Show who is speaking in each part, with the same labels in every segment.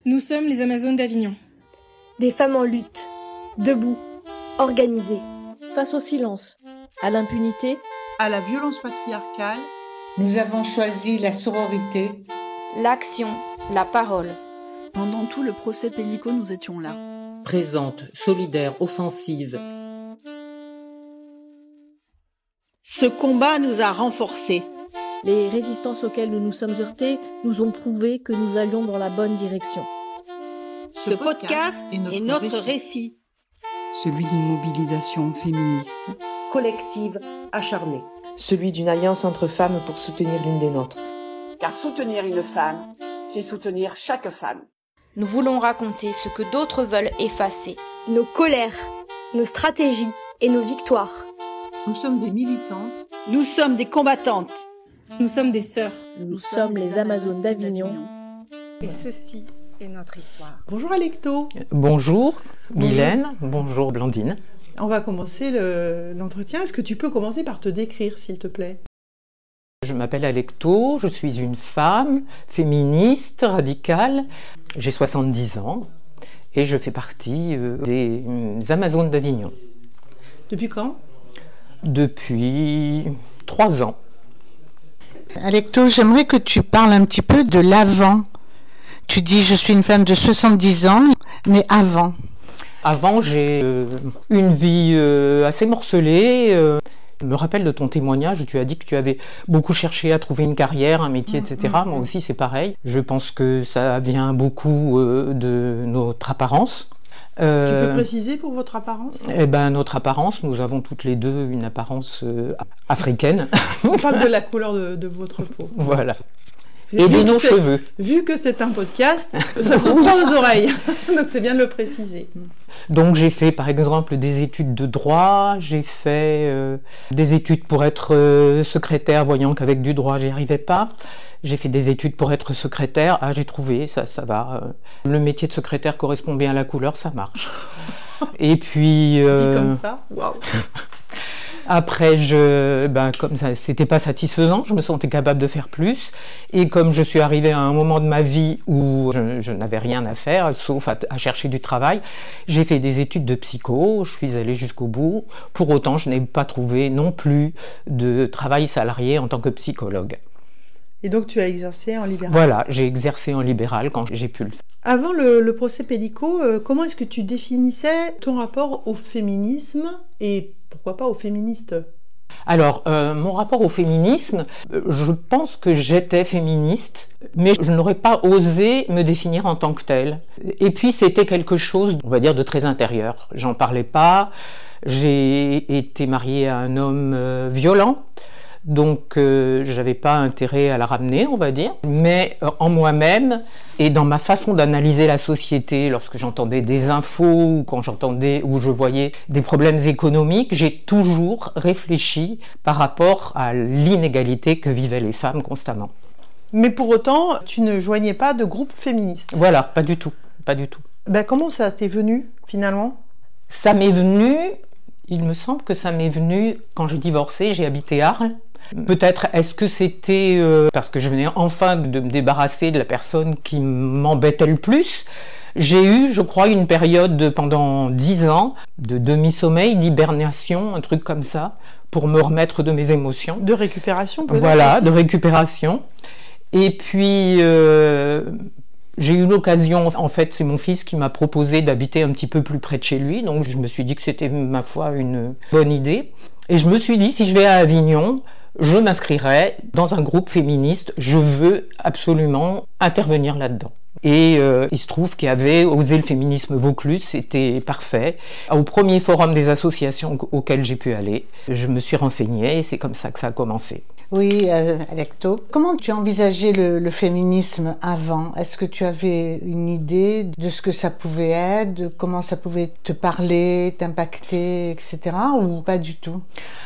Speaker 1: Nous sommes les Amazones d'Avignon.
Speaker 2: Des femmes en lutte, debout, organisées.
Speaker 3: Face au silence, à l'impunité,
Speaker 4: à la violence patriarcale.
Speaker 5: Nous avons choisi la sororité,
Speaker 6: l'action, la parole.
Speaker 7: Pendant tout le procès Pellico, nous étions là.
Speaker 8: Présente, solidaire, offensive.
Speaker 9: Ce combat nous a renforcés.
Speaker 3: Les résistances auxquelles nous nous sommes heurtés nous ont prouvé que nous allions dans la bonne direction.
Speaker 9: Ce podcast est notre récit.
Speaker 10: Celui d'une mobilisation féministe.
Speaker 11: Collective, acharnée.
Speaker 12: Celui d'une alliance entre femmes pour soutenir l'une des nôtres.
Speaker 11: Car soutenir une femme, c'est soutenir chaque femme.
Speaker 6: Nous voulons raconter ce que d'autres veulent effacer.
Speaker 2: Nos colères, nos stratégies et nos victoires.
Speaker 4: Nous sommes des militantes.
Speaker 9: Nous sommes des combattantes.
Speaker 1: Nous sommes des sœurs.
Speaker 3: Nous sommes les Amazones d'Avignon.
Speaker 13: Et ceci est notre histoire.
Speaker 4: Bonjour Alecto.
Speaker 8: Bonjour Mylène. Bonjour Blandine.
Speaker 4: On va commencer l'entretien. Est-ce que tu peux commencer par te décrire, s'il te plaît ?
Speaker 8: Je m'appelle Alecto, je suis une femme féministe, radicale. J'ai 70 ans et je fais partie des Amazones d'Avignon.
Speaker 4: Depuis quand ?
Speaker 8: Depuis 3 ans.
Speaker 5: Alecto, j'aimerais que tu parles un petit peu de l'avant. Tu dis je suis une femme de 70 ans, mais avant.
Speaker 8: Avant, j'ai une vie assez morcelée. Je me rappelle de ton témoignage, tu as dit que tu avais beaucoup cherché à trouver une carrière, un métier, etc. Moi aussi, c'est pareil. Je pense que ça vient beaucoup de notre apparence.
Speaker 4: Tu peux préciser pour votre apparence ?
Speaker 8: Eh ben, notre apparence, nous avons toutes les deux une apparence africaine.
Speaker 4: On parle de la couleur de votre peau.
Speaker 8: Voilà. Et de nos cheveux.
Speaker 4: Vu que c'est un podcast, ça saute pas aux oreilles. Donc c'est bien de le préciser.
Speaker 8: Donc j'ai fait par exemple des études de droit, j'ai fait des études pour être secrétaire, voyant qu'avec du droit j'y arrivais pas. J'ai fait des études pour être secrétaire, j'ai trouvé, ça va. Le métier de secrétaire correspond bien à la couleur, ça marche. Et puis...
Speaker 4: Dit comme ça, waouh.
Speaker 8: Après, comme ça, c'était pas satisfaisant, je me sentais capable de faire plus. Et comme je suis arrivée à un moment de ma vie où je n'avais rien à faire, sauf à chercher du travail, j'ai fait des études de psycho, je suis allée jusqu'au bout. Pour autant, je n'ai pas trouvé non plus de travail salarié en tant que psychologue.
Speaker 4: Et donc, tu as exercé en libéral ?
Speaker 8: Voilà, j'ai exercé en libéral quand j'ai pu le faire.
Speaker 4: Avant le procès Pellico, comment est-ce que tu définissais ton rapport au féminisme et pourquoi pas aux féministes ?
Speaker 8: Alors, mon rapport au féminisme, je pense que j'étais féministe, mais je n'aurais pas osé me définir en tant que telle. Et puis, c'était quelque chose, on va dire, de très intérieur. J'en parlais pas. J'ai été mariée à un homme violent. Donc, j'avais pas intérêt à la ramener, on va dire. Mais en moi-même et dans ma façon d'analyser la société, lorsque j'entendais des infos ou quand ou je voyais des problèmes économiques, j'ai toujours réfléchi par rapport à l'inégalité que vivaient les femmes constamment.
Speaker 4: Mais pour autant, tu ne joignais pas de groupe féministe ?
Speaker 8: Voilà, pas du tout, pas du tout.
Speaker 4: Comment ça t'est venu, finalement ?
Speaker 8: Ça m'est venu, il me semble que ça m'est venu quand j'ai divorcé, j'ai habité Arles. Peut-être est-ce que c'était parce que je venais enfin de me débarrasser de la personne qui m'embêtait le plus. J'ai eu, je crois, une période pendant 10 ans de demi-sommeil, d'hibernation, un truc comme ça, pour me remettre de mes émotions.
Speaker 4: De récupération peut-être ?
Speaker 8: Voilà, de récupération. Et puis, j'ai eu l'occasion, en fait, c'est mon fils qui m'a proposé d'habiter un petit peu plus près de chez lui, donc je me suis dit que c'était, ma foi, une bonne idée. Et je me suis dit, si je vais à Avignon, je m'inscrirai dans un groupe féministe, je veux absolument intervenir là-dedans. Et il se trouve qu'il y avait Oser le féminisme Vaucluse, c'était parfait. Au premier forum des associations auxquelles j'ai pu aller, je me suis renseignée et c'est comme ça que ça a commencé.
Speaker 5: Oui, Alecto, comment tu envisageais le féminisme avant ? Est-ce que tu avais une idée de ce que ça pouvait être, de comment ça pouvait te parler, t'impacter, etc. ou pas du tout ?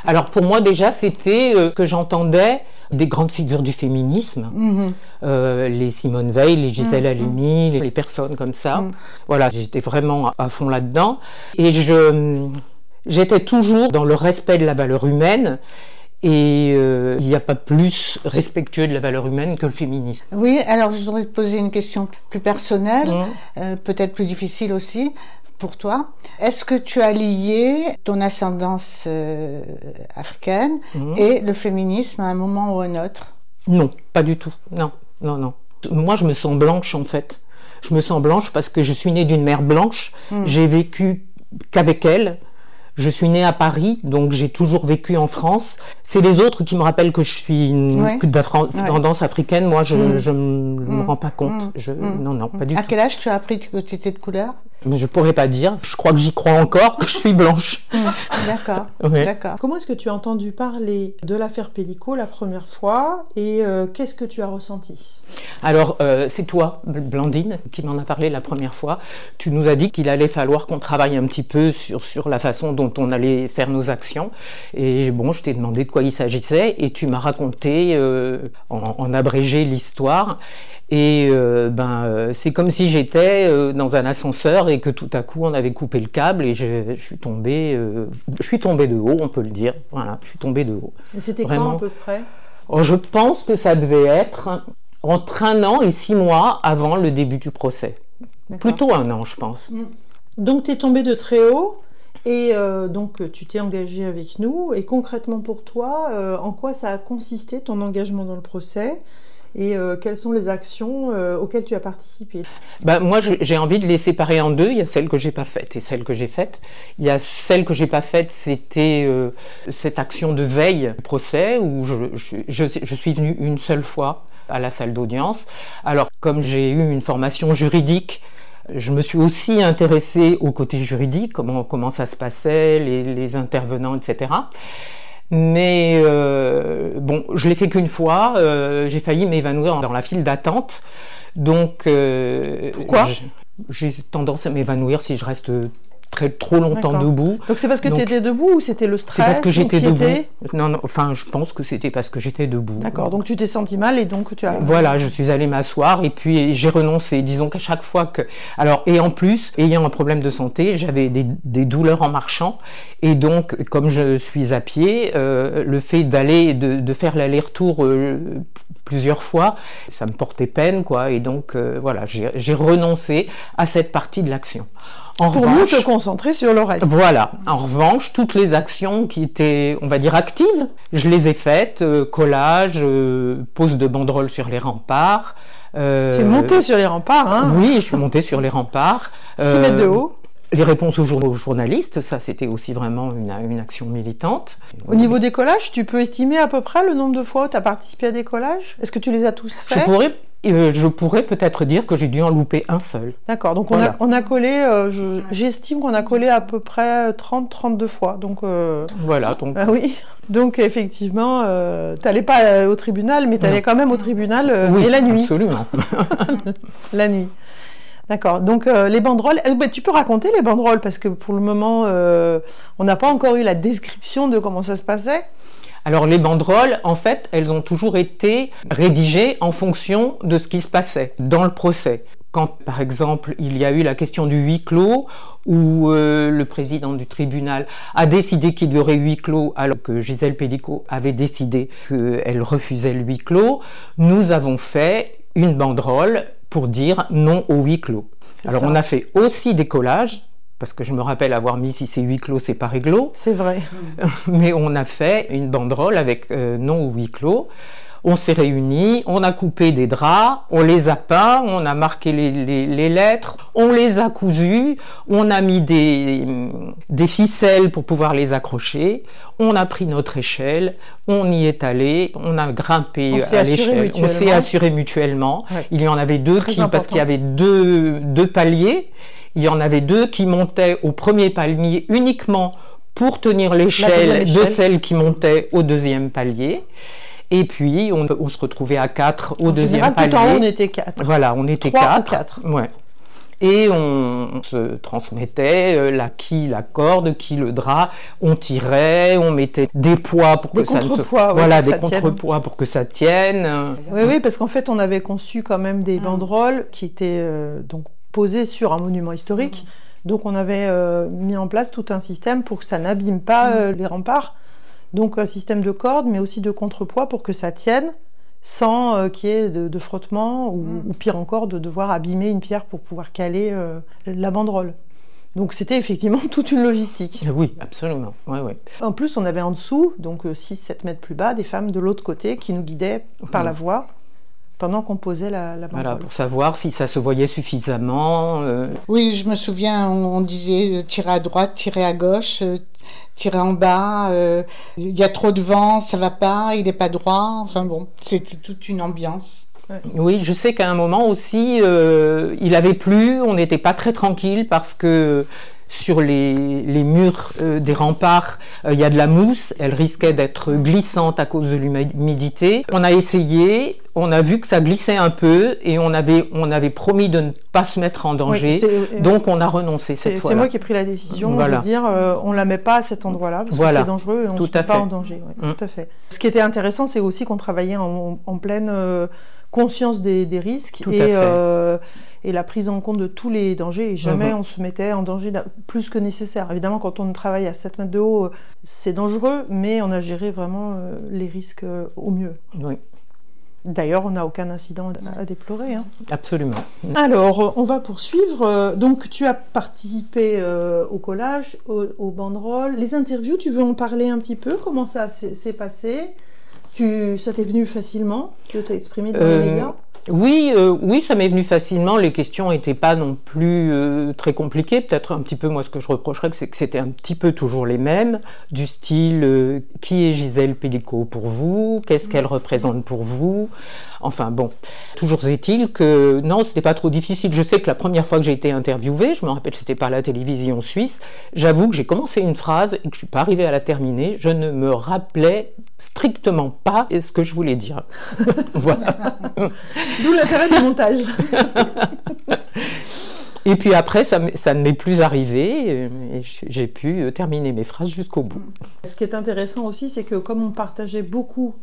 Speaker 8: Alors pour moi déjà, c'était que j'entendais des grandes figures du féminisme, les Simone Veil, les Gisèle Halimi, les personnes comme ça. Voilà, j'étais vraiment à fond là-dedans. Et j'étais toujours dans le respect de la valeur humaine Et il n'y a pas plus respectueux de la valeur humaine que le féminisme.
Speaker 5: Oui, alors je voudrais te poser une question plus personnelle, peut-être plus difficile aussi pour toi. Est-ce que tu as lié ton ascendance africaine et le féminisme à un moment ou à un autre?
Speaker 8: Non, pas du tout. Non, non, non. Moi, je me sens blanche en fait. Je me sens blanche parce que je suis née d'une mère blanche. J'ai vécu qu'avec elle. Je suis née à Paris, donc j'ai toujours vécu en France. C'est les autres qui me rappellent que je suis d'ascendance africaine. Moi, je me rends pas compte. Non, non, pas du tout.
Speaker 5: À quel âge tu as appris que tu étais de couleur?
Speaker 8: Mais je pourrais pas dire. Je crois que j'y crois encore que je suis blanche.
Speaker 5: D'accord.
Speaker 8: Oui.
Speaker 5: D'accord.
Speaker 4: Comment est-ce que tu as entendu parler de l'affaire Pellico la première fois et qu'est-ce que tu as ressenti?
Speaker 8: Alors, c'est toi, Blandine, qui m'en a parlé la première fois. Tu nous as dit qu'il allait falloir qu'on travaille un petit peu sur la façon dont on allait faire nos actions. Et bon, je t'ai demandé de quoi il s'agissait et tu m'as raconté en abrégé l'histoire. Et c'est comme si j'étais dans un ascenseur et que tout à coup on avait coupé le câble et je suis tombée de haut, on peut le dire. Voilà, je suis tombée de haut.
Speaker 4: Et c'était
Speaker 8: vraiment.
Speaker 4: Quand à peu près?
Speaker 8: Je pense que ça devait être entre 1 an et 6 mois avant le début du procès. Plutôt 1 an, je pense.
Speaker 4: Donc tu es tombée de très haut et donc tu t'es engagée avec nous. Et concrètement pour toi, en quoi ça a consisté ton engagement dans le procès? Et quelles sont les actions auxquelles tu as participé?
Speaker 8: Moi, j'ai envie de les séparer en deux. Il y a celles que j'ai pas faites et celles que j'ai faites. Il y a celles que j'ai pas faites, c'était cette action de veille au procès où je suis venue une seule fois à la salle d'audience. Alors, comme j'ai eu une formation juridique, je me suis aussi intéressée au côté juridique, comment ça se passait, les intervenants, etc. Mais bon, je l'ai fait qu'une fois, j'ai failli m'évanouir dans la file d'attente. Donc,
Speaker 4: pourquoi?
Speaker 8: J'ai tendance à m'évanouir si je reste trop longtemps debout.
Speaker 4: Donc c'est parce que tu étais debout ou c'était le stress?
Speaker 8: C'est parce que j'étais debout. Non, enfin, je pense que c'était parce que j'étais debout.
Speaker 4: D'accord, donc tu t'es senti mal et donc tu as...
Speaker 8: Voilà, je suis allée m'asseoir et puis j'ai renoncé. Disons qu'à chaque fois que... Alors, et en plus, ayant un problème de santé, j'avais des douleurs en marchant. Et donc, comme je suis à pied, le fait de faire l'aller-retour plusieurs fois, ça me portait peine, quoi. Et donc, voilà, j'ai renoncé à cette partie de l'action.
Speaker 4: Pour nous te concentrer sur le reste.
Speaker 8: Voilà. En revanche, toutes les actions qui étaient, on va dire, actives, je les ai faites. Collage, pose de banderoles sur les remparts.
Speaker 4: Tu es montée sur les remparts, hein?
Speaker 8: Oui, je suis montée sur les remparts.
Speaker 4: 6 mètres de haut.
Speaker 8: Les réponses aux journalistes, ça c'était aussi vraiment une action militante.
Speaker 4: Au niveau des collages, tu peux estimer à peu près le nombre de fois où tu as participé à des collages? Est-ce que tu les as tous faits?
Speaker 8: Je pourrais peut-être dire que j'ai dû en louper un seul.
Speaker 4: D'accord, donc voilà. on a collé, j'estime qu'on a collé à peu près 30-32 fois. Donc,
Speaker 8: voilà. Donc...
Speaker 4: oui, donc effectivement, tu n'allais pas au tribunal, mais tu allais quand même au tribunal
Speaker 8: oui,
Speaker 4: et la nuit.
Speaker 8: Absolument.
Speaker 4: La nuit. D'accord, donc les banderoles, tu peux raconter les banderoles parce que pour le moment, on n'a pas encore eu la description de comment ça se passait.
Speaker 8: Alors les banderoles, en fait, elles ont toujours été rédigées en fonction de ce qui se passait dans le procès. Quand, par exemple, il y a eu la question du huis clos, où le président du tribunal a décidé qu'il y aurait huis clos, alors que Gisèle Pellico avait décidé qu'elle refusait le huis clos, nous avons fait une banderole pour dire non au huis clos. Alors on a fait aussi des collages, parce que je me rappelle avoir mis si c'est huis clos, c'est pas réglo.
Speaker 4: C'est vrai.
Speaker 8: Mais on a fait une banderole avec non au huis clos. On s'est réunis, on a coupé des draps, on les a peints, on a marqué les lettres, on les a cousus, on a mis des ficelles pour pouvoir les accrocher, on a pris notre échelle, on y est allé, on a grimpé à l'échelle, on s'est assuré mutuellement. Ouais. Il y en avait deux parce qu'il y avait deux paliers, il y en avait deux qui montaient au premier palier uniquement pour tenir l'échelle de celle qui montait au deuxième palier. Et puis, on se retrouvait à 4 au deuxième palier.
Speaker 4: Tout en haut, on était 4.
Speaker 8: Voilà, on était
Speaker 4: 4.
Speaker 8: Ouais. Et on se transmettait la quille, la corde, qui le drap. On tirait, on mettait des poids pour que ça ne se... Voilà, des contrepoids pour que ça tienne.
Speaker 4: Oui, parce qu'en fait, on avait conçu quand même des banderoles qui étaient donc posées sur un monument historique. Donc, on avait mis en place tout un système pour que ça n'abîme pas les remparts. Donc un système de cordes, mais aussi de contrepoids pour que ça tienne, sans qu'il y ait de frottement, ou pire encore, de devoir abîmer une pierre pour pouvoir caler la banderole. Donc c'était effectivement toute une logistique.
Speaker 8: Oui, absolument. Ouais, ouais.
Speaker 4: En plus, on avait en dessous, donc 6-7 mètres plus bas, des femmes de l'autre côté qui nous guidaient par la voix pendant qu'on posait la banderole.
Speaker 8: Voilà, pour savoir si ça se voyait suffisamment.
Speaker 5: Oui, je me souviens, on disait tirer à droite, tirer à gauche, tirer en bas, il y a trop de vent, ça va pas, il n'est pas droit. Enfin bon, c'était toute une ambiance.
Speaker 8: Oui, je sais qu'à un moment aussi, il avait plu, on n'était pas très tranquille parce que sur les murs des remparts, il y a de la mousse, elle risquait d'être glissante à cause de l'humidité. On a essayé, on a vu que ça glissait un peu et on avait promis de ne pas se mettre en danger, donc on a renoncé cette fois-là.
Speaker 4: C'est moi qui ai pris la décision de dire on la met pas à cet endroit-là parce que c'est dangereux et on ne se met pas en danger. Tout à fait. Ce qui était intéressant, c'est aussi qu'on travaillait en pleine conscience des risques et la prise en compte de tous les dangers, et jamais on se mettait en danger plus que nécessaire. Évidemment, quand on travaille à 7 mètres de haut, c'est dangereux, mais on a géré vraiment les risques au mieux.
Speaker 8: Oui.
Speaker 4: D'ailleurs, on n'a aucun incident à déplorer. Hein.
Speaker 8: Absolument.
Speaker 4: Alors, on va poursuivre. Donc, tu as participé au collage, aux banderoles. Les interviews, tu veux en parler un petit peu? Comment ça s'est passé? Ça t'est venu facilement de t'exprimer dans les médias?
Speaker 8: Oui, ça m'est venu facilement. Les questions n'étaient pas non plus très compliquées. Peut-être un petit peu, moi, ce que je reprocherais, c'est que c'était un petit peu toujours les mêmes, du style qui est Gisèle Pellicot pour vous? Qu'est-ce qu'elle représente pour vous? Enfin bon, toujours est-il que non, c'était pas trop difficile. Je sais que la première fois que j'ai été interviewée, je me rappelle, c'était par la télévision suisse, j'avoue que j'ai commencé une phrase et que je suis pas arrivée à la terminer. Je ne me rappelais strictement pas ce que je voulais dire. Voilà.
Speaker 4: D'où l'intérêt du montage.
Speaker 8: Et puis après, ça ne m'est plus arrivé et j'ai pu terminer mes phrases jusqu'au bout.
Speaker 4: Ce qui est intéressant aussi, c'est que comme on partageait beaucoup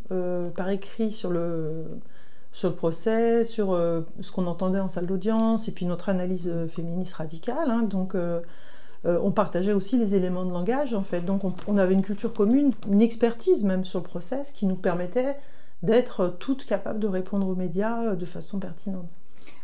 Speaker 4: par écrit sur le procès, sur ce qu'on entendait en salle d'audience, et puis notre analyse féministe radicale, hein, donc on partageait aussi les éléments de langage, en fait. Donc on avait une culture commune, une expertise même sur le procès, ce qui nous permettait d'être toutes capables de répondre aux médias de façon pertinente.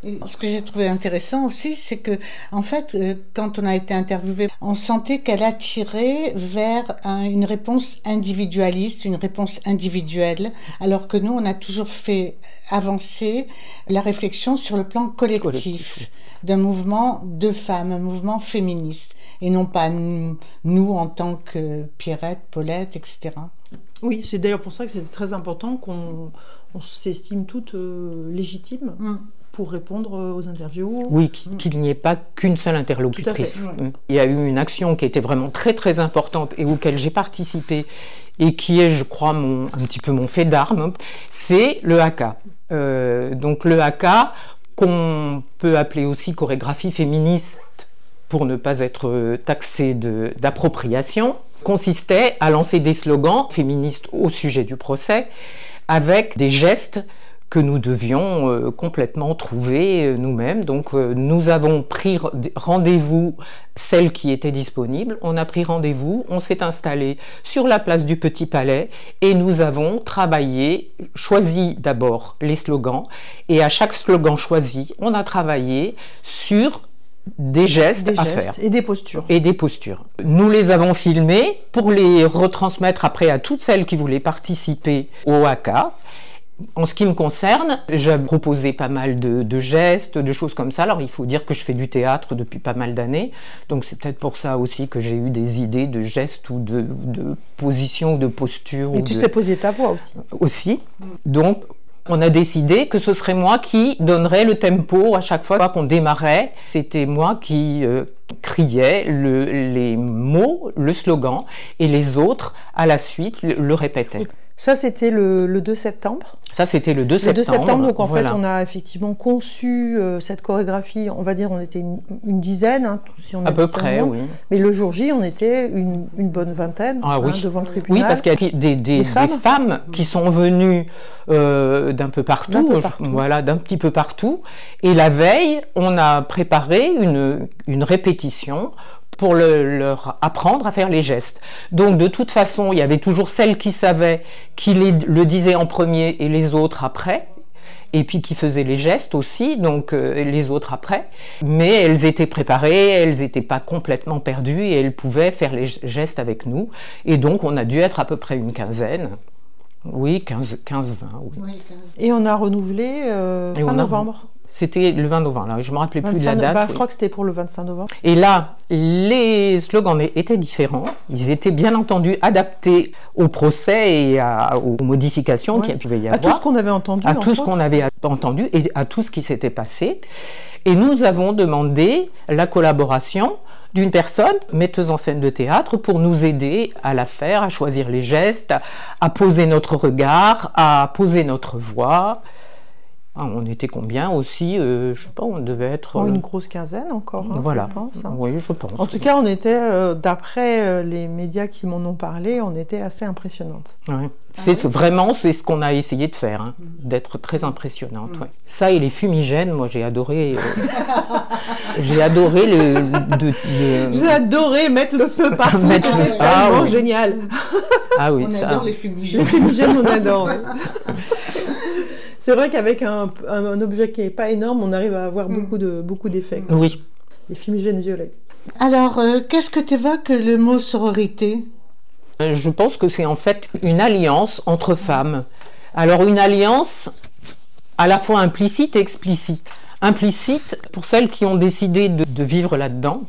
Speaker 5: Et ce que j'ai trouvé intéressant aussi, c'est que, en fait, quand on a été interviewé, on sentait qu'elle attirait vers une réponse individualiste, une réponse individuelle, alors que nous, on a toujours fait avancer la réflexion sur le plan collectif. D'un mouvement de femmes, un mouvement féministe, et non pas nous en tant que Pierrette, Paulette, etc.
Speaker 4: Oui, c'est d'ailleurs pour ça que c'était très important qu'on s'estime toutes légitimes pour répondre aux interviews.
Speaker 8: Oui, qu'il n'y ait pas qu'une seule interlocutrice.
Speaker 4: Tout à fait.
Speaker 8: Il y a eu une action qui était vraiment très très importante et auquel j'ai participé et qui est, je crois, un petit peu mon fait d'armes, c'est le haka. Donc le haka, qu'on peut appeler aussi chorégraphie féministe pour ne pas être taxé d'appropriation, consistait à lancer des slogans féministes au sujet du procès avec des gestes que nous devions complètement trouver nous-mêmes. Donc nous avons pris rendez-vous, celles qui étaient disponibles, on a pris rendez-vous, on s'est installé sur la place du Petit Palais et nous avons travaillé, choisi d'abord les slogans, et à chaque slogan choisi, on a travaillé sur des gestes à faire.
Speaker 4: Et des postures.
Speaker 8: Et des postures. Nous les avons filmés pour les retransmettre après à toutes celles qui voulaient participer au haka. En ce qui me concerne, j'ai proposé pas mal de gestes, de choses comme ça. Alors il faut dire que je fais du théâtre depuis pas mal d'années, donc c'est peut-être pour ça aussi que j'ai eu des idées de gestes ou de positions ou de postures.
Speaker 4: Et tu sais poser ta voix aussi.
Speaker 8: Aussi. Donc on a décidé que ce serait moi qui donnerais le tempo à chaque fois qu'on démarrait. C'était moi qui criais les mots, le slogan, et les autres, à la suite, le répétaient.
Speaker 4: Ça, c'était le 2 septembre.
Speaker 8: Ça, c'était le 2 septembre.
Speaker 4: Le 2 septembre, donc en fait, on a effectivement conçu cette chorégraphie, on va dire, on était une dizaine, hein, si on
Speaker 8: à peu près, oui.
Speaker 4: Mais le jour J, on était une bonne vingtaine devant le tribunal.
Speaker 8: Oui, parce qu'il y a des femmes qui sont venues d'un peu partout, voilà, d'un petit peu partout. Et la veille, on a préparé une répétition pour leur apprendre à faire les gestes. Donc de toute façon, il y avait toujours celles qui savaient, qui le disaient en premier et les autres après, et puis qui faisaient les gestes aussi, donc les autres après. Mais elles étaient préparées, elles n'étaient pas complètement perdues et elles pouvaient faire les gestes avec nous. Et donc on a dû être à peu près une quinzaine. Oui, 15-20. Oui.
Speaker 4: Et on a renouvelé fin novembre.
Speaker 8: C'était le 20 novembre, là, je ne me rappelais plus de la date.
Speaker 4: Je crois que c'était pour le 25 novembre.
Speaker 8: Et là, les slogans étaient différents. Ils étaient bien entendu adaptés au procès et aux modifications qu'il pouvait y avoir.
Speaker 4: À tout ce qu'on avait entendu.
Speaker 8: À tout ce qu'on avait entendu et à tout ce qui s'était passé. Et nous avons demandé la collaboration d'une personne, metteuse en scène de théâtre, pour nous aider à la faire, à choisir les gestes, à poser notre regard, à poser notre voix. Ah, on était combien aussi je sais pas, on devait être...
Speaker 4: une grosse quinzaine encore,
Speaker 8: voilà.
Speaker 4: Je pense.
Speaker 8: Oui, je pense.
Speaker 4: En tout cas, on était, d'après les médias qui m'en ont parlé, on était assez impressionnantes.
Speaker 8: Ouais. Vraiment, c'est ce qu'on a essayé de faire, d'être très impressionnante. Ouais. Ça et les fumigènes, moi j'ai adoré... j'ai adoré
Speaker 4: J'ai adoré mettre le feu partout, c'était tellement génial.
Speaker 8: Ah oui,
Speaker 5: on adore les fumigènes.
Speaker 4: Les fumigènes, on adore, oui. C'est vrai qu'avec un objet qui n'est pas énorme, on arrive à avoir beaucoup d'effets.
Speaker 8: Oui.
Speaker 4: Des fumigènes violets.
Speaker 5: Alors, qu'est-ce que tu évoques le mot sororité?
Speaker 8: Je pense que c'est en fait une alliance entre femmes. Alors une alliance à la fois implicite et explicite. Implicite pour celles qui ont décidé de vivre là-dedans.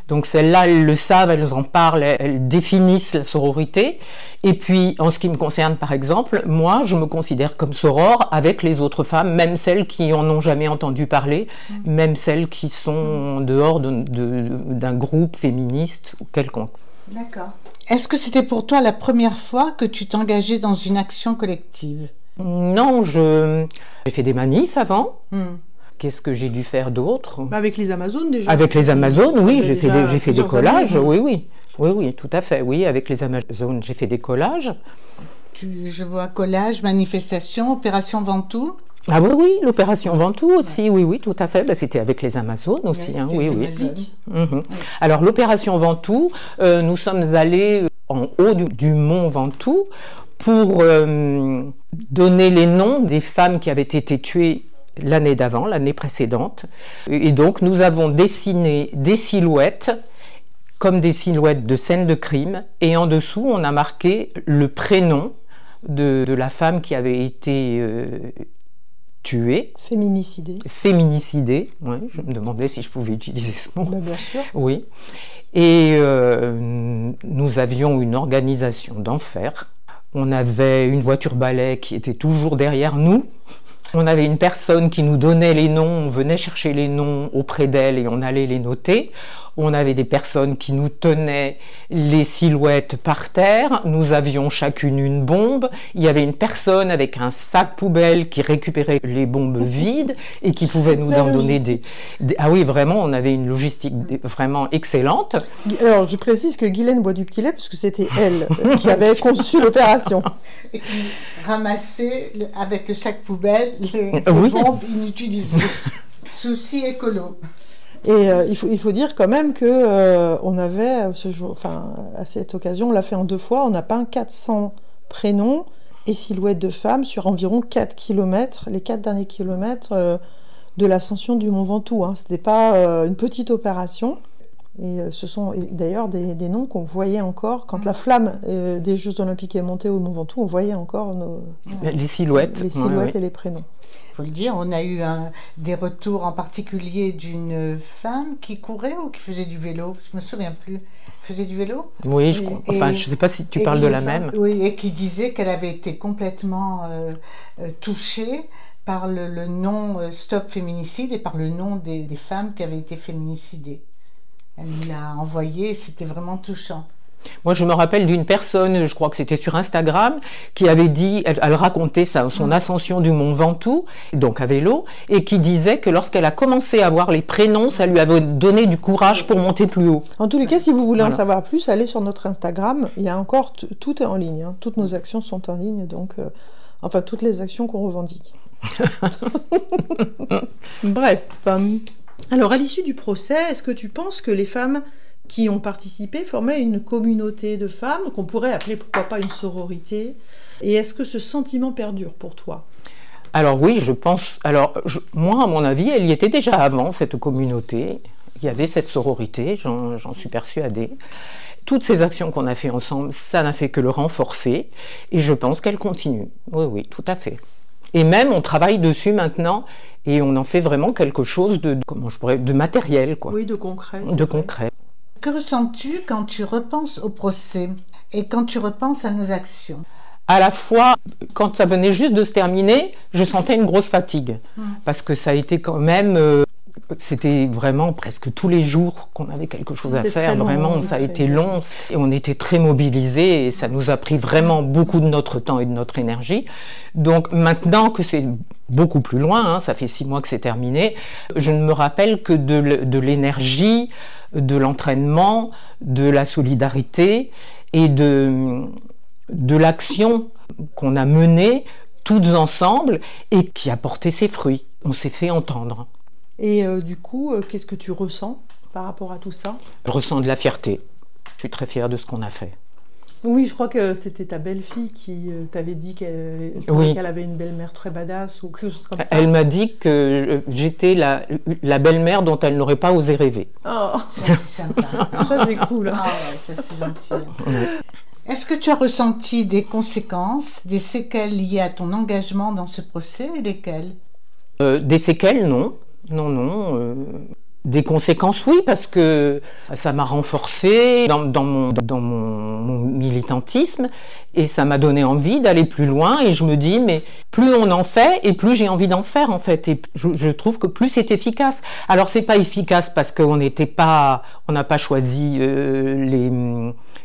Speaker 8: Donc celles-là, elles le savent, elles en parlent, elles définissent la sororité. Et puis, en ce qui me concerne, par exemple, moi, je me considère comme soror avec les autres femmes, même celles qui en ont jamais entendu parler, même celles qui sont en dehors d'un groupe féministe ou quelconque.
Speaker 5: D'accord. Est-ce que c'était pour toi la première fois que tu t'engageais dans une action collective?
Speaker 8: Non, j'ai fait des manifs avant. Qu'est-ce que j'ai dû faire d'autre?
Speaker 4: Avec les Amazones déjà.
Speaker 8: Avec les Amazones, oui, j'ai fait des collages, oui, tout à fait, oui, avec les Amazones, j'ai fait des collages.
Speaker 5: Je vois collage, manifestation, opération Ventoux.
Speaker 8: Ah oui, l'opération Ventoux aussi, oui, tout à fait, c'était avec les Amazones aussi, oui. Alors l'opération Ventoux, nous sommes allés en haut du mont Ventoux pour donner les noms des femmes qui avaient été tuées l'année d'avant, l'année précédente. Et donc, nous avons dessiné des silhouettes, comme des silhouettes de scènes de crime, et en dessous, on a marqué le prénom de la femme qui avait été tuée. Féminicidée, ouais, je me demandais si je pouvais utiliser ce mot.
Speaker 4: Bien sûr.
Speaker 8: Oui. Et nous avions une organisation d'enfer. On avait une voiture balai qui était toujours derrière nous. On avait une personne qui nous donnait les noms, on venait chercher les noms auprès d'elle et on allait les noter. On avait des personnes qui nous tenaient les silhouettes par terre. Nous avions chacune une bombe. Il y avait une personne avec un sac poubelle qui récupérait les bombes vides et qui pouvait nous en donner des... Ah oui, vraiment, on avait une logistique vraiment excellente.
Speaker 4: Alors, je précise que Guylaine boit du petit lait parce que c'était elle qui avait conçu l'opération.
Speaker 5: Et qui ramassait avec le sac poubelle les bombes inutilisées. Souci écolo.
Speaker 4: Et il faut dire quand même que on avait ce jour, à cette occasion, on l'a fait en 2 fois, on a peint 400 prénoms et silhouettes de femmes sur environ 4 km, les 4 derniers kilomètres de l'ascension du Mont Ventoux. C'était pas une petite opération. Et ce sont d'ailleurs des noms qu'on voyait encore quand la flamme des Jeux Olympiques est montée au Mont Ventoux, on voyait encore
Speaker 8: les silhouettes,
Speaker 4: et les prénoms.
Speaker 5: Il faut le dire, on a eu des retours en particulier d'une femme qui courait ou qui faisait du vélo, je me souviens plus. Faisait du vélo?
Speaker 8: Oui, je ne sais pas si tu parles de la même.
Speaker 5: Oui, et qui disait qu'elle avait été complètement touchée par le nom Stop Féminicide et par le nom des femmes qui avaient été féminicidées. Elle nous l'a envoyé, c'était vraiment touchant.
Speaker 8: Moi, je me rappelle d'une personne, je crois que c'était sur Instagram, qui avait dit, elle racontait son ascension du Mont Ventoux, donc à vélo, et qui disait que lorsqu'elle a commencé à voir les prénoms, ça lui avait donné du courage pour monter plus haut.
Speaker 4: En tous les cas, si vous voulez en savoir plus, allez sur notre Instagram, il y a encore, tout est en ligne, toutes nos actions sont en ligne, donc, toutes les actions qu'on revendique. Bref. Alors, à l'issue du procès, est-ce que tu penses que les femmes qui ont participé formaient une communauté de femmes qu'on pourrait appeler pourquoi pas une sororité. Et est-ce que ce sentiment perdure pour toi?
Speaker 8: Alors oui, je pense. Alors moi, à mon avis, elle y était déjà avant, cette communauté. Il y avait cette sororité, j'en suis persuadée. Toutes ces actions qu'on a fait ensemble, ça n'a fait que le renforcer. Et je pense qu'elle continue. Oui, oui, tout à fait. Et même, on travaille dessus maintenant. Et on en fait vraiment quelque chose de matériel, quoi.
Speaker 4: Oui, de concret.
Speaker 8: De concret.
Speaker 5: Que ressens-tu quand tu repenses au procès et quand tu repenses à nos actions?
Speaker 8: À la fois, quand ça venait juste de se terminer, je sentais une grosse fatigue. Parce que ça a été quand même... c'était vraiment presque tous les jours qu'on avait quelque chose à faire. Vraiment, ça a été long. Et on était très mobilisés et ça nous a pris vraiment beaucoup de notre temps et de notre énergie. Donc maintenant que c'est beaucoup plus loin, ça fait 6 mois que c'est terminé, je ne me rappelle que de l'énergie, de l'entraînement, de la solidarité et de l'action qu'on a menée toutes ensemble et qui a porté ses fruits. On s'est fait entendre.
Speaker 4: Et du coup, qu'est-ce que tu ressens par rapport à tout ça?
Speaker 8: Je ressens de la fierté. Je suis très fière de ce qu'on a fait.
Speaker 4: Oui, je crois que c'était ta belle-fille qui t'avait dit qu'elle avait une belle-mère très badass ou quelque chose comme ça.
Speaker 8: Elle m'a dit que j'étais la belle-mère dont elle n'aurait pas osé rêver.
Speaker 5: Oh, ça c'est sympa.
Speaker 4: Ça c'est cool.
Speaker 5: Ah ouais, ça c'est gentil. Ouais. Est-ce que tu as ressenti des conséquences, des séquelles liées à ton engagement dans ce procès et lesquelles?
Speaker 8: Des séquelles, non. Non. Des conséquences, oui, parce que ça m'a renforcée dans mon militantisme et ça m'a donné envie d'aller plus loin. Et je me dis, mais plus on en fait et plus j'ai envie d'en faire, en fait. Et je trouve que plus c'est efficace. Alors, c'est pas efficace parce qu'on n'a pas choisi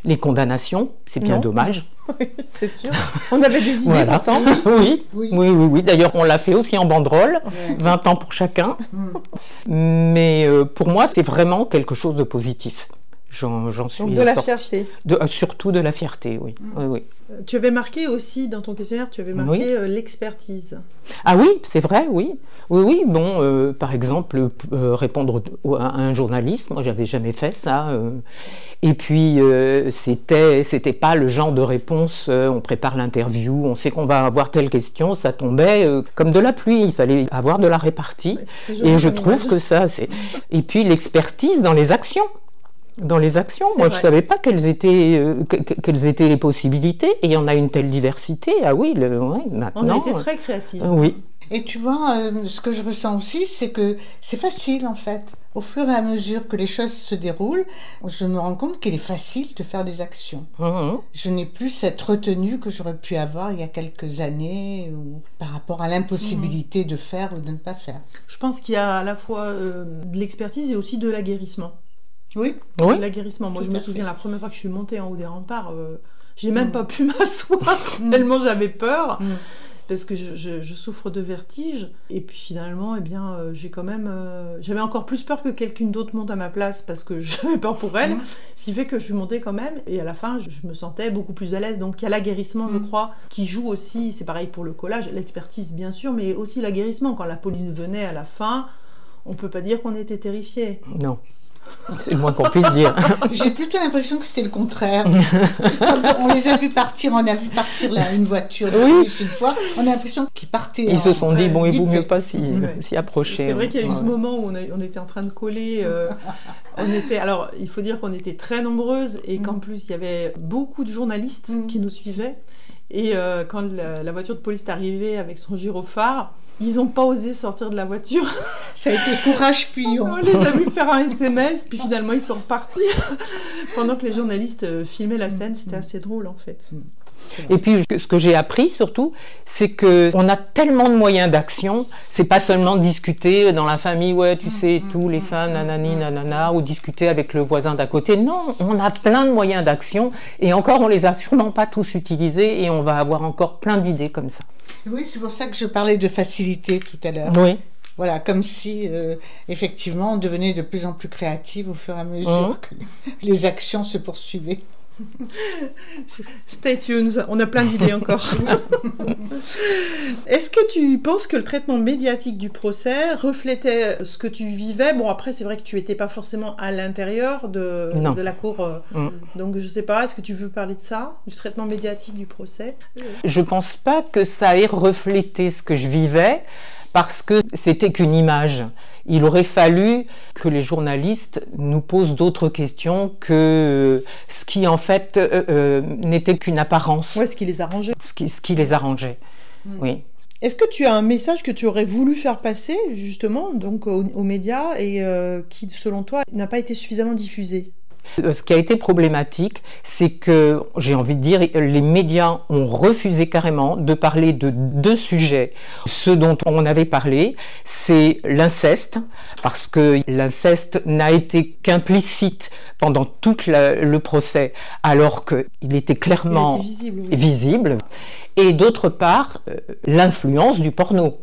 Speaker 8: les condamnations. C'est bien dommage.
Speaker 4: Oui, c'est sûr. On avait des idées pourtant.
Speaker 8: Oui. D'ailleurs, on l'a fait aussi en banderole, 20 ans pour chacun. Mais pour moi, c'est vraiment quelque chose de positif. J'en suis
Speaker 4: donc de la fierté.
Speaker 8: Surtout de la fierté, oui. Oui.
Speaker 4: Tu avais marqué aussi dans ton questionnaire, l'expertise.
Speaker 8: Ah oui, c'est vrai, oui. Oui, bon, par exemple, répondre à un journaliste, moi j'avais jamais fait ça. Et puis, c'était pas le genre de réponse, on prépare l'interview, on sait qu'on va avoir telle question, ça tombait comme de la pluie, il fallait avoir de la répartie. Et je trouve que ça, c'est... Et puis l'expertise dans les actions. Moi je ne savais pas quelles étaient les possibilités, et il y en a une telle diversité. Ah oui, maintenant...
Speaker 4: On a été très créatifs.
Speaker 8: Oui.
Speaker 5: Et tu vois, ce que je ressens aussi, c'est que c'est facile en fait. Au fur et à mesure que les choses se déroulent, je me rends compte qu'il est facile de faire des actions. Je n'ai plus cette retenue que j'aurais pu avoir il y a quelques années par rapport à l'impossibilité de faire ou de ne pas faire.
Speaker 4: Je pense qu'il y a à la fois de l'expertise et aussi de l'aguerrissement.
Speaker 5: Oui.
Speaker 4: L'aguerrissement. Moi, je me souviens la première fois que je suis montée en haut des remparts, j'ai même pas pu m'asseoir tellement j'avais peur. Parce que je souffre de vertige. Et puis finalement, j'avais encore plus peur que quelqu'un d'autre monte à ma place parce que j'avais peur pour elle. Ce qui fait que je suis montée quand même. Et à la fin, je me sentais beaucoup plus à l'aise. Donc il y a l'aguerrissement, je crois, qui joue aussi. C'est pareil pour le collage, l'expertise bien sûr, mais aussi l'aguerrissement. Quand la police venait à la fin, on peut pas dire qu'on était terrifiés.
Speaker 8: Non. C'est le moins qu'on puisse dire.
Speaker 5: J'ai plutôt l'impression que c'est le contraire. Quand on les a vus partir, une voiture une fois, on a l'impression qu'ils partaient.
Speaker 8: Ils se sont dit, bon, il vaut mieux pas s'y approcher.
Speaker 4: C'est vrai qu'il y a eu ce moment où on était en train de coller. Alors, il faut dire qu'on était très nombreuses et qu'en plus, il y avait beaucoup de journalistes qui nous suivaient. Et quand la voiture de police est arrivée avec son gyrophare, ils n'ont pas osé sortir de la voiture.
Speaker 5: Ça a été courage fuyant.
Speaker 4: On les a vus faire un SMS, puis finalement ils sont repartis. Pendant que les journalistes filmaient la scène, c'était assez drôle en fait.
Speaker 8: Et puis ce que j'ai appris surtout, c'est qu'on a tellement de moyens d'action. C'est pas seulement discuter dans la famille, tu sais, tous les fans, nanani, nanana, ou discuter avec le voisin d'à côté. Non, on a plein de moyens d'action et encore on les a sûrement pas tous utilisés et on va avoir encore plein d'idées comme ça.
Speaker 5: Oui, c'est pour ça que je parlais de facilité tout à l'heure.
Speaker 8: Oui.
Speaker 5: Voilà, comme si, effectivement, on devenait de plus en plus créative au fur et à mesure que les actions se poursuivaient.
Speaker 4: Stay tuned, on a plein d'idées encore. Est-ce que tu penses que le traitement médiatique du procès reflétait ce que tu vivais? Bon, après, c'est vrai que tu n'étais pas forcément à l'intérieur de la cour. Donc, je ne sais pas, est-ce que tu veux parler de ça, du traitement médiatique du procès?
Speaker 8: Je ne pense pas que ça ait reflété ce que je vivais, parce que c'était qu'une image. Il aurait fallu que les journalistes nous posent d'autres questions que ce qui en fait n'était qu'une apparence.
Speaker 4: Ouais, ce qui les arrangeait.
Speaker 8: Ce qui les arrangeait, oui.
Speaker 4: Est-ce que tu as un message que tu aurais voulu faire passer justement donc aux médias et qui, selon toi, n'a pas été suffisamment diffusé?
Speaker 8: Ce qui a été problématique, c'est que, j'ai envie de dire, les médias ont refusé carrément de parler de deux sujets. Ce dont on avait parlé, c'est l'inceste, parce que l'inceste n'a été qu'implicite pendant tout le procès, alors qu'il était clairement visible. Et d'autre part, l'influence du porno.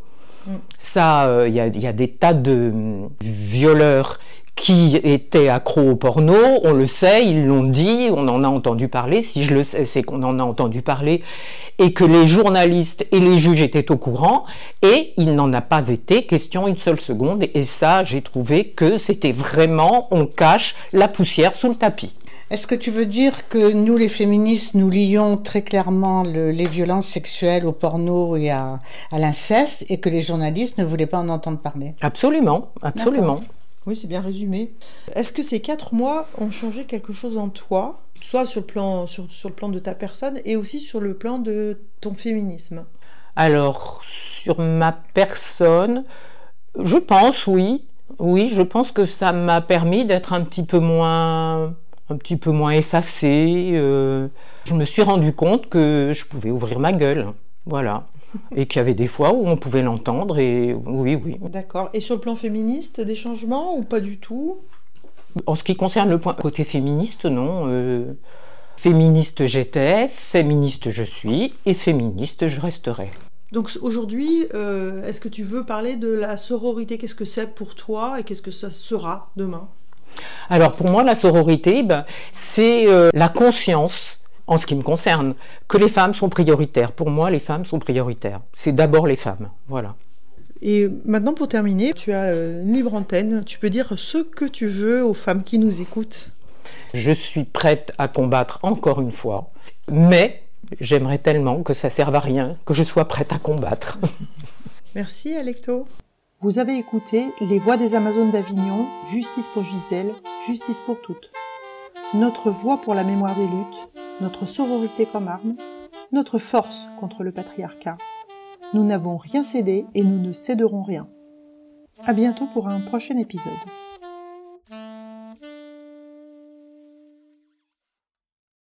Speaker 8: Ça, il y a des tas de violeurs qui étaient accros au porno, on le sait, ils l'ont dit, on en a entendu parler. Si je le sais, c'est qu'on en a entendu parler et que les journalistes et les juges étaient au courant, et il n'en a pas été question une seule seconde. Et ça, j'ai trouvé que c'était vraiment, on cache la poussière sous le tapis.
Speaker 5: Est-ce que tu veux dire que nous, les féministes, nous lions très clairement les violences sexuelles au porno et à l'inceste, et que les journalistes ne voulaient pas en entendre parler?
Speaker 8: Absolument, absolument.
Speaker 4: Oui, c'est bien résumé. Est-ce que ces 4 mois ont changé quelque chose en toi, soit sur le plan de ta personne et aussi sur le plan de ton féminisme? Alors,
Speaker 8: sur ma personne, je pense, oui. Oui, je pense que ça m'a permis d'être un petit peu moins effacée. Je me suis rendu compte que je pouvais ouvrir ma gueule. Voilà. Et qu'il y avait des fois où on pouvait l'entendre, et oui.
Speaker 4: D'accord. Et sur le plan féministe, des changements ou pas du tout?
Speaker 8: En ce qui concerne le côté féministe, non. Féministe j'étais, féministe je suis, et féministe je resterai.
Speaker 4: Donc aujourd'hui, est-ce que tu veux parler de la sororité? Qu'est-ce que c'est pour toi et qu'est-ce que ça sera demain?
Speaker 8: Alors pour moi, la sororité, c'est la conscience, en ce qui me concerne, que les femmes sont prioritaires. Pour moi, les femmes sont prioritaires. C'est d'abord les femmes, voilà.
Speaker 4: Et maintenant, pour terminer, tu as une libre antenne. Tu peux dire ce que tu veux aux femmes qui nous écoutent.
Speaker 8: Je suis prête à combattre encore une fois, mais j'aimerais tellement que ça serve à rien, que je sois prête à combattre.
Speaker 4: Merci, Alecto. Vous avez écouté Les Voix des Amazones d'Avignon, Justice pour Gisèle, Justice pour toutes. Notre voix pour la mémoire des luttes, notre sororité comme arme, notre force contre le patriarcat. Nous n'avons rien cédé et nous ne céderons rien. À bientôt pour un prochain épisode.